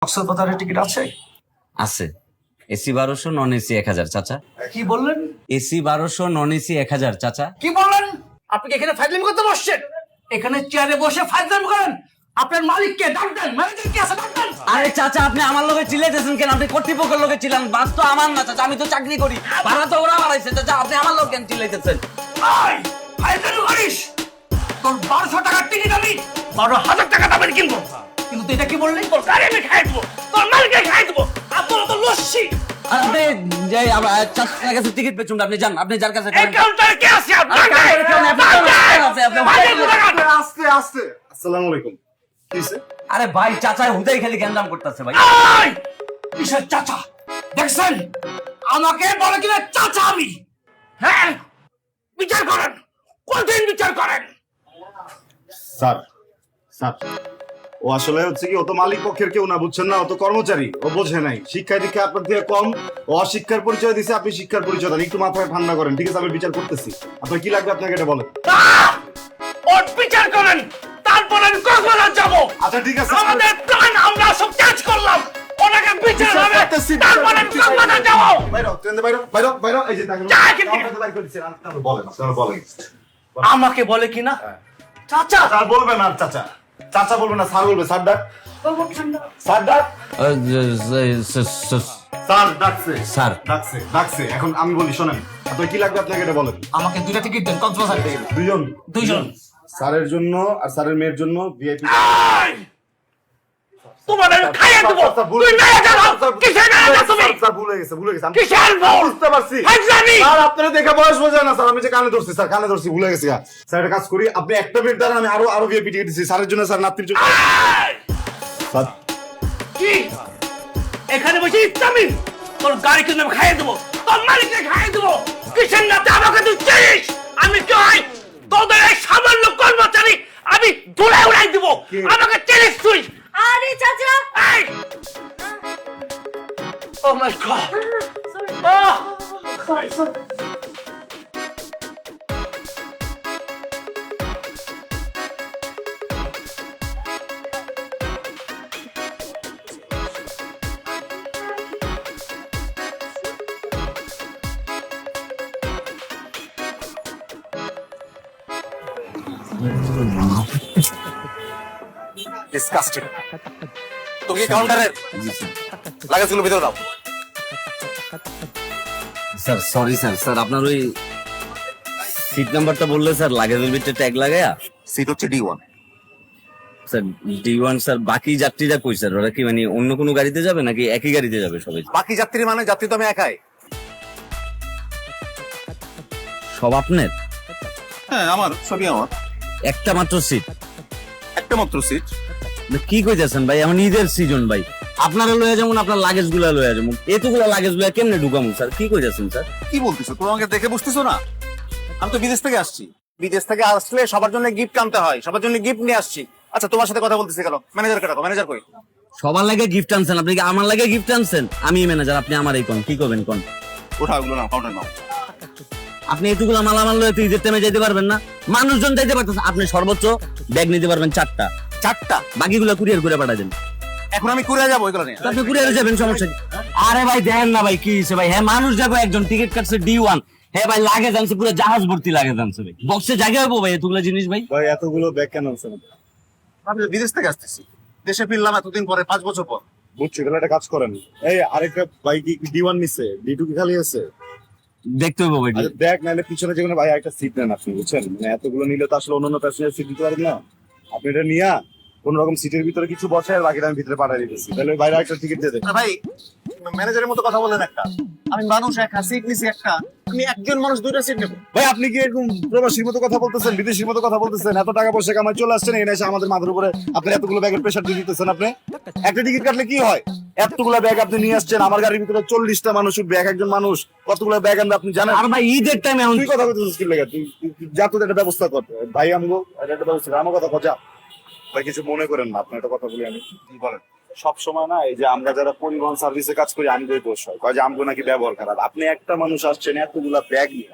কক্সবাজারের টিকিট আছে? আছে। এসি 1200, নন এসি 1000 চাচা। কি বললেন? এসি 1200, নন এসি 1000 চাচা। কি বললেন? আপনি কি এখানে ফাইজলামি করতে বসছেন? এখানে চেয়ারে বসে ফাইজলামি করেন? আপনার মালিককে ডাকতেন, ম্যানেজার কি আছে ডাকতেন? আরে চাচা, আপনি আমার লগে চিল্লাইতেছেন কেন? আপনি কর্তৃপক্ষের লগে চিল্লান, বাস তো আমার না চাচা, আমি তো চাকরি করি, ভাড়া তো ওরা বাড়াইছে চাচা, আপনি আমার লগে কেন চিল্লাইতেছেন? আয় ফাইজলামি করিস? তোর 1200 টাকার টিকিট আমি 12,000 টাকা দামের কিনবো, কিন্তু তুই এটা কি বললি? তোর গাড়ি আমি খাই দেবো, তোর মালিককে খাই দেবো, আপনারা তো লস্যি। আপনি যে চাচার কাছে টিকিট পেছুন, আপনি যান, আপনি যার কাছে এই কাউন্টারে কে আছে? আস্তে আস্তে। আসসালামু আলাইকুম। কি হইছে? আরে ভাই, চাচা হুদাই খালি গ্যাঞ্জাম করতেছে ভাই। আয় কিসের চাচা? দেখছেন আমাকে বলে কিনা চাচা আমি? হ্যাঁ, বিচার করেন, কোনদিন বিচার করেন? স্যার স্যার, ও আসলে হচ্ছে কি, ও তো মালিক পক্ষের কেউ না, বুঝছেন না, ও তো কর্মচারী, ও বোঝে নাই। শিক্ষা দীক্ষা আপনার থেকে কম, ও অশিক্ষার পরিচয় দিছে, আপনি শিক্ষার পরিচয় দেন। একটু মাথায় ঠান্ডা করেন, ঠিক আছে? আমি বিচার করতেছি। আপনার কি লাগবে আপনাকে এটা বলেন। ওর বিচার করেন, তারপর আমি কক্সবাজার যাবো। আচ্ছা ঠিক আছে, আমাদের প্ল্যান আমরা সব কাজ করলাম, ওনাকে বিচার হবে, করতেছি। তারপর আমি কক্সবাজার যাবো। বাইরো, ট্রেন বাইরো, বাইরো, বাইরো, এই যে দেখেন। যা এখান থেকে। আপনারা বাইর করে দিচ্ছেন, আপনারা বলেন, আপনারা বলেন। আমাকে বলে কিনা চাচা? স্যার বলবেন না, চাচা চাচা বলবেন না, স্যার বলবে। স্যার ডাক, স্যার ডাক, স্যার ডাকছে, স্যার। ডাকছে, ডাকছে। এখন আমি বলি, শোনেন, আপনার কি লাগবে আপনাকে এটা বলেন। আমাকে দুইটা টিকিট দেন কক্সবাজার থেকে। দুইজন। স্যারের জন্য আর স্যারের মেয়ের জন্য ভিআইপি। তোমার আমি খাইয়ে দেবো, তুই নিয়ে যাও। কিসের নিয়ে যাও তুমি? স্যার ভুলে গেছে, ভুলে গেছে। আমি কিসের ভুল? বুঝতে পারছি। ফাইজলামি। স্যার আপনারা দেখে বয়স বোঝে না স্যার, আমি যে কানে ধরছি, স্যার কানে ধরছি, ভুলে গেছি। স্যার একটা কাজ করি, আপনি একটা মিনিট দাঁড়ান, আমি আরো ভিআইপি টিকিট দিচ্ছি স্যারের জন্য, স্যার নাতির জন্য। স্যার কি এখানে বসে ইসলামি? তোর গাড়ি কিন্তু আমি খাইয়ে দেবো, তোর মালিককে খাইয়ে দেবো। কিসের নাতে আমাকে তুই চিনিস? আমি কি হয় তোদের এই সামান্য কর্মচারী আমি ধুলে উড়াই দেবো? আমাকে চিনিস তুই? আরে চাচা, এই ও মাই গড, ওহ ডিসকাস্টিং। তুমি কি কাউন্টারের লাগেজগুলো ভিতরে দাও। স্যার সরি স্যার, স্যার আপনার ওই সিট নাম্বারটা বললে স্যার লাগেজের ভিতরে ট্যাগ লাগায়া। সিট হচ্ছে D1। স্যার D1 স্যার, বাকি যাত্রীরা কই স্যার? ওরা কি মানে অন্য কোনো গাড়িতে যাবে নাকি একই গাড়িতে যাবে সবাই? বাকি যাত্রী মানে যাত্রী তো আমি একাই। সব আপনার? হ্যাঁ আমার, সবই আমার। একটা মাত্র সিট? একটা মাত্র সিট। কি কইতেছেন ভাই, এখন ঈদের সিজন ভাই, আপনারা লয়ে যেমন আপনার লাগেজ গুলা লয়ে যেমন, এতগুলা লাগেজ গুলা কেমনে ঢুকামু স্যার? কি কইতেছেন স্যার? কি বলতেছো? তুমি আমাকে দেখে বুঝতেছো না? আমি তো বিদেশ থেকে আসছি। বিদেশ থেকে আসলে সবার জন্য গিফট আনতে হয়, সবার জন্য গিফট নিয়ে আসছি। আচ্ছা তোমার সাথে কথা বলতেছি কেন? ম্যানেজারকে ডাকো, ম্যানেজার কই? সবার লাগে গিফট আনছেন, আপনি কি আমার লাগে গিফট আনছেন? আমি ম্যানেজার, আপনি আমার এই কোন কি করবেন কোন? ওঠা ওগুলো না, কাউন্টার নাও। আপনি এতগুলা মালামাল লয়ে তো ঈদের টাইমে যাইতে পারবেন না। মানুষজন যাইতে পারতেছে, আপনি সর্বোচ্চ ব্যাগ নিতে পারবেন 4টা, চারটা? বাকিগুলো কুরিয়ার করে পাঠা দেন। এখন আমি কুড়িয়ে যাবো ওইগুলো নিয়ে। আপনি কুরিয়ারে যাবেন, সমস্যা কি? আরে ভাই দেন না ভাই, কি হইছে ভাই? হ্যাঁ মানুষ যাবো, একজন টিকিট কাটছে D1, হ্যাঁ ভাই লাগে জানছে, পুরো জাহাজ ভর্তি লাগে জানছে ভাই, বক্সে জায়গা হইবো ভাই এতগুলো জিনিস ভাই? ভাই এতগুলো ব্যাগ কেন আনছেন? আমি তো বিদেশ থেকে আসতেছি, দেশে ফিরলাম এতদিন পরে, 5 বছর পর। বুঝছি, তাহলে একটা কাজ করেন, এই আরেকটা ভাই কি D1 নিছে, D2 কি খালি আছে? দেখতে হইবো ভাই। আচ্ছা ব্যাগ নাইলে পিছনে যেগুলো ভাই একটা সিট নেন আপনি, বুঝছেন? মানে এতগুলো নিলে তো আসলে অন্যান্য প্যাসেঞ্জার সিট দিতে পারেন না। আপনি এটা নিয়া কোন রকম সিটের ভিতরে কিছু বসে, আর বাকিটা আমি ভিতরে পাঠিয়ে দিতেছি, তাহলে বাইরে একটা টিকিট দিয়ে দেন। ভাই ম্যানেজারের মতো কথা বলেন একটা, আমি মানুষ একা, সিট নিছি একটা, আমি একজন মানুষ 2টা সিট নেব। ভাই আপনি কি এরকম প্রবাসীর মতো কথা বলতেছেন, বিদেশির মতো কথা বলতেছেন? এত টাকা পয়সা কামাই চলে আসছেন, এনে এসে আমাদের মাথার উপরে আপনি এতগুলো ব্যাগের প্রেশার দিয়ে দিতেছেন। আপনি একটা টিকিট কাটলে কি হয়? এতগুলো ব্যাগ আপনি নিয়ে আসছেন, আমার গাড়ির ভিতরে 40টা মানুষ উঠবে, এক একজন মানুষ কতগুলো ব্যাগ আনবে আপনি জানেন? আর ভাই ঈদের টাইমে এখন তুই কথা বলতেছিস কি লাগে? তুই যা, তো একটা ব্যবস্থা কর ভাই। আমগো একটা ব্যবস্থা কর, আমার কথা খোঁজা। ভাই কিছু মনে করেন না, আপনার একটা কথা বলি আমি। কি বলেন? সব সময় না এই যে আমরা যারা পরিবহন সার্ভিসে কাজ করি, আমাদের দোষ হয়, কয় যে আমগো নাকি ব্যবহার খারাপ। আপনি একটা মানুষ আসছেন এতগুলা ব্যাগ নিয়ে,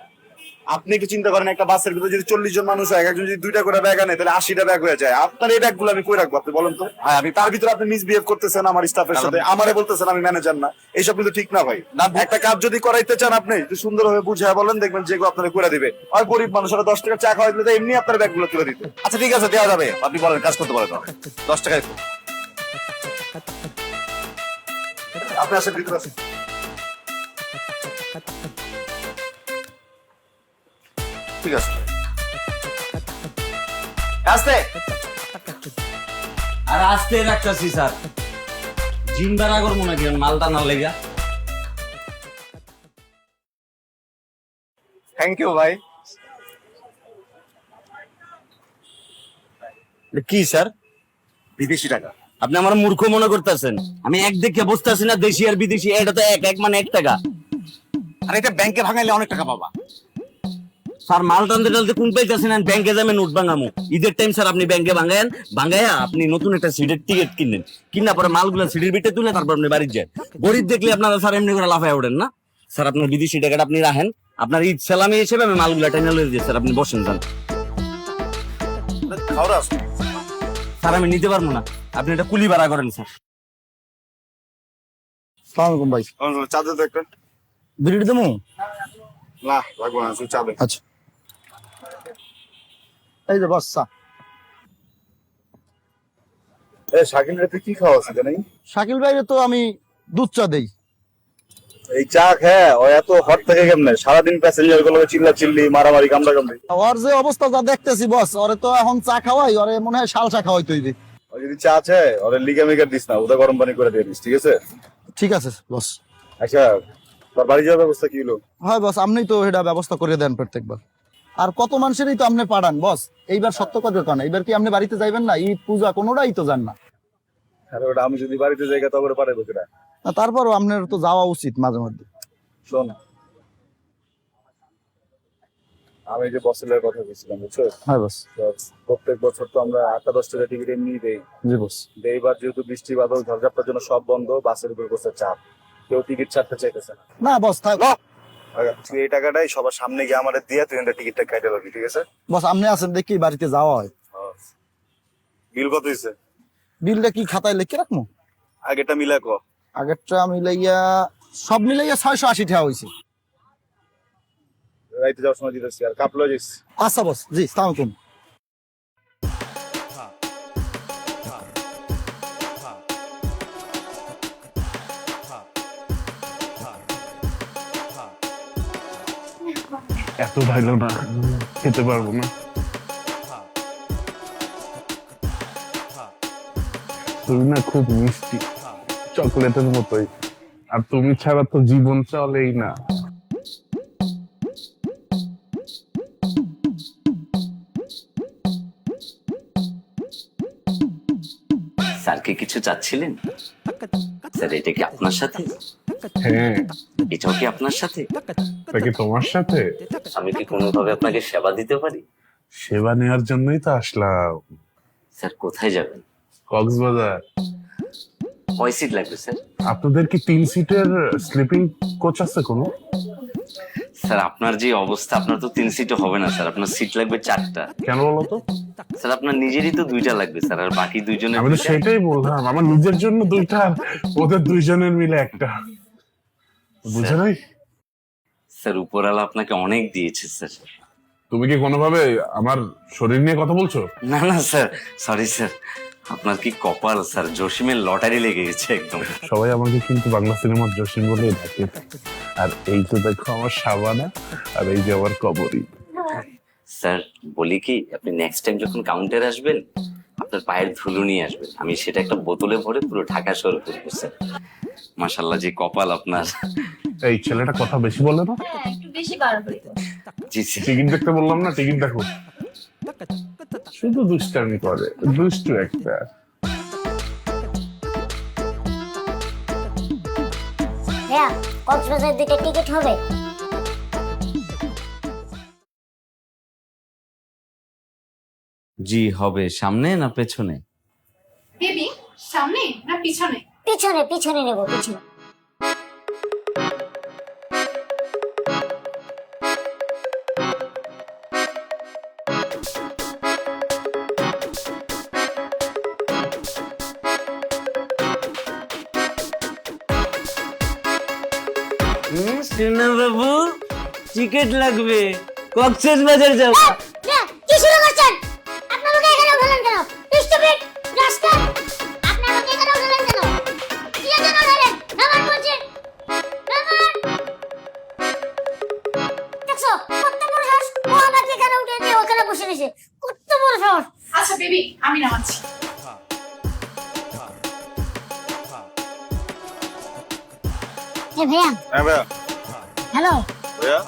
আপনি একটু চিন্তা করেন, একটা বাসের ভিতরে যদি 40 জন মানুষ হয়, একজন যদি 2টা করে ব্যাগ আনে, তাহলে 80টা ব্যাগ হয়ে যায়। আপনার এই ব্যাগগুলো আমি কই রাখবো আপনি বলেন তো? আমি তার ভিতরে আপনি মিসবিহেভ করতেছেন আমার স্টাফের সাথে, আমারে বলতেছেন আমি ম্যানেজার না। এইসব কিন্তু ঠিক না ভাই। একটা কাজ যদি করাইতে চান আপনি একটু সুন্দরভাবে বুঝায় বলেন, দেখবেন যেগুলো আপনারা করে দিবে। আর গরিব মানুষরা 10 টাকা চা খাওয়াই দিলে এমনি আপনার ব্যাগগুলো তুলে দিতে। আচ্ছা ঠিক আছে, দেওয়া যাবে। আপনি বলেন, কাজ করতে পারেন 10 টাকায়। আপনি আসেন, ভিতরে আসেন। ঠিক আছে, আসতে। আর আস্তে রাখতেছি স্যার, জিম্বার আগর মনে করেন মালটা না লেগা। থ্যাংক ইউ ভাই। কি স্যার? বিদেশি টাকা। আপনি আমার মূর্খ মনে করতেছেন? আমি এক দেখে বুঝতেছি না দেশি আর বিদেশি, এটা তো এক মানে 1 টাকা। আর এটা ব্যাংকে ভাঙাইলে অনেক টাকা পাবা। স্যার মাল টানতে টানতে কোন পাইতেছেন, ব্যাংকে যাবেন নোট ভাঙামু। ঈদের টাইম স্যার আপনি ব্যাংকে ভাঙায়া আপনি নতুন একটা সিটের টিকিট কিনেন, কিনা পরে মালগুলো সিটের ভিতরে তুলে তারপর আপনি বাড়ি যান। গরিব দেখলে আপনারা স্যার এমনি করে লাফায় ওঠেন না। স্যার আপনার বিদেশি টাকাটা আপনি রাখেন, আপনার ঈদ সালামি হিসেবে আমি মালগুলো টেনে লয়ে দিই। স্যার আপনি বসেন যান। খাওয়া স্যার আমি নিতে পারবো না, আপনি এটা কুলি ভাড়া করেন স্যার। সালাম আলাইকুম ভাই। চা দে তো একটা। বিড়ি দেবো? না লাগবো না, শুধু চা দে। আচ্ছা, এই যে বস চা। শাকিল রে তুই কি খাওয়াছিস জানি? শাকিল ভাইরে তো আমি দুধ চা দেই। এই চা খেয়ে ও এত হট থাকে কেমনে? সারাদিন প্যাসেঞ্জার গুলো চিল্লা চিল্লি, মারামারি, কামড়া কামড়ি। ওর যে অবস্থা যা দেখতেছি বস, ওরে তো এখন চা খাওয়াই, ওরে মনে হয় শাল চা খাওয়াই তৈরি। ও যদি চা আছে ওরে লিগা মিগার দিস না, ওটা গরম পানি করে দিয়ে দিস, ঠিক আছে? ঠিক আছে বস। আচ্ছা, তোর বাড়ি যাওয়ার ব্যবস্থা কি হলো? হয় বস, আপনি তো এটা ব্যবস্থা করে দেন প্রত্যেকবার। আর কত মানুষেরই তো আপনি পাঠান বস, এইবার সত্য কথা কান, এইবার কি আপনি বাড়িতে যাইবেন না? ঈদ পূজা কোনোটাই তো যান না। আরে ওটা আমি যদি বাড়িতে যাই তবে পাঠাবো কেটা? না, তারপরও আপনার তো যাওয়া উচিত মাঝে মধ্যে। শোন, আমি যে বসের কথা বলছিলাম বুঝছো, হ্যাঁ বস। প্রত্যেক বছর তো আমরা 8-10 টাকা টিকিট এমনি দেই। জি বস। এইবার যেহেতু বৃষ্টি বাদল ঝড়ঝাপটার জন্য সব বন্ধ, বাসের উপর বসে চাপ, কেউ টিকিট ছাড়তে চাইতেছে না। না বস থাক। তুই এই টাকাটাই সবার সামনে গিয়ে আমাদের দিয়ে তুই টিকিটটা কেটে রাখবি, ঠিক আছে? বস আপনি আছেন দেখি বাড়িতে যাওয়া হয়। বিল কত হয়েছে? বিলটা কি খাতায় লিখে রাখবো? আগেটা মিলা ক। আগেরটা মিলাইয়া সব মিলাইয়া 680 টাকা হয়েছে। রাইতে যাওয়ার সময় দিতেছি, আর কাপ লয়ে যাইস। আচ্ছা বস, জি সালাম আলাইকুম। এত ভালো না, খেতে পারবো না। তুমি না খুব মিষ্টি, চকলেটের মতোই। আর তুমি ছাড়া তো জীবন চলেই না। স্যারকে কিছু চাচ্ছিলেন? স্যার এটা কি আপনার সাথে? হ্যাঁ, এটাও কি আপনার সাথে? তা কি তোমার সাথে? আমি কি কোনোভাবে আপনাকে সেবা দিতে পারি? সেবা নেওয়ার জন্যই তো আসলাম। স্যার কোথায় যাবেন? কক্সবাজার। কয় সিট লাগবে স্যার? আপনাদের কি 3 সিটের স্লিপিং কোচ আছে কোনো? স্যার আপনার যে অবস্থা, আপনার তো 3 সিটও হবে না স্যার, আপনার সিট লাগবে 4টা। কেন বলো তো? স্যার আপনার নিজেরই তো 2টা লাগবে স্যার, আর বাকি 2 জনের। আমি তো সেটাই বললাম, আমার নিজের জন্য 2টা, আর ওদের 2 জনের মিলে একটা। বুঝে নাই? স্যার উপরওয়ালা আপনাকে অনেক দিয়েছে স্যার। তুমি কি কোনোভাবে আমার শরীর নিয়ে কথা বলছো? না না স্যার, সরি স্যার, আপনার কি কপাল স্যার, জসিমের লটারি লেগে গেছে একদম। সবাই আমাকে কিন্তু বাংলা সিনেমার জসিম বলেই ডাকে। আর এই তো দেখো আমার সাবানা, আর এই যে আমার কবরী। স্যার বলি কি, আপনি নেক্সট টাইম যখন কাউন্টারে আসবেন আপনার পায়ের ধুলো নিয়ে আসবেন, আমি সেটা একটা বোতলে ভরে পুরো ঢাকা শহর করবো স্যার। মাশাআল্লাহ যে কপাল আপনার। এই ছেলেটা কথা বেশি বলে না? হ্যাঁ, একটু বেশি বাড়াবাড়ি তো। জি স্যার। টিকিট দেখতে বললাম না, টিকিট দেখো। শুধু দুষ্টামি করে, দুষ্টু একটা। ভাইয়া, কক্সবাজার দিকে টিকিট হবে? জি হবে। সামনে না পেছনে? বেবি, সামনে না পিছনে? পিছনে পিছনে নেব, পিছনে। সোনা বাবু টিকিট লাগবে কক্সেস বাজার যাব কি শুরু করছেন? আপনারা লোকে এখানে উঠলেন কেন? Stupid rascal! আপনারা লোকে এখানে উঠলেন কেন? কি জন্য উঠলেন? নামান বলছি। নামান! দেখছো? কত বড় সাহস! ও আমাকে এখানে উঠে দিয়ে ওখানে বসে রয়েছে। কত বড় সাহস! আচ্ছা বেবি, আমি নামাচ্ছি। এ ভাইয়া, হ্যাঁ ভাইয়া হ্যালো। ভাইয়া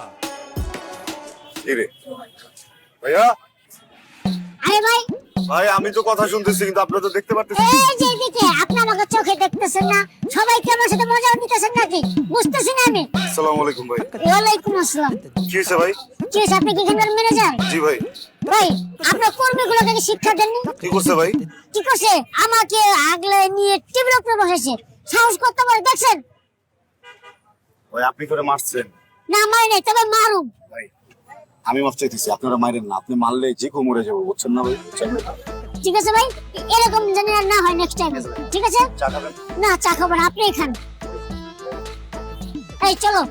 কি রে ভাইয়া আরে ভাই, ভাই আমি তো কথা শুনতেছি কিন্তু আপনারা তো দেখতে পারতেছেন এই যে এদিকে আপনি আমাকে চোখে দেখতেছেন না? সবাই কি আমার সাথে মজা নিতেছেন নাকি? বুঝতেছি না আমি। আসসালামু আলাইকুম ভাই ওয়ালাইকুম আসসালাম। কি হয়েছে ভাই কি হয়েছে? আপনি কি এখানকার ম্যানেজার? জি ভাই ভাই, আপনার কর্মীগুলোকে কি শিক্ষা দেননি? কি করছে ভাই কি করছে? আমাকে আগলে নিয়ে টেবিলের উপরে বসেছে। সাহস করতে পারে দেখছেন? ভাই আপনি করে মারছেন না মারি নাই, তবে মারুম। ভাই আমি মাফ চাইতেছি আপনারা মারেন না আপনি মারলে যে কেউ মরে যাবো বুঝছেন না ভাই বুঝছেন? ঠিক আছে ভাই, এরকম যেন আর না হয় নেক্সট টাইম। ঠিক আছে? চা খাবেন না, চা খাবো না, আপনি খান। এই চলো।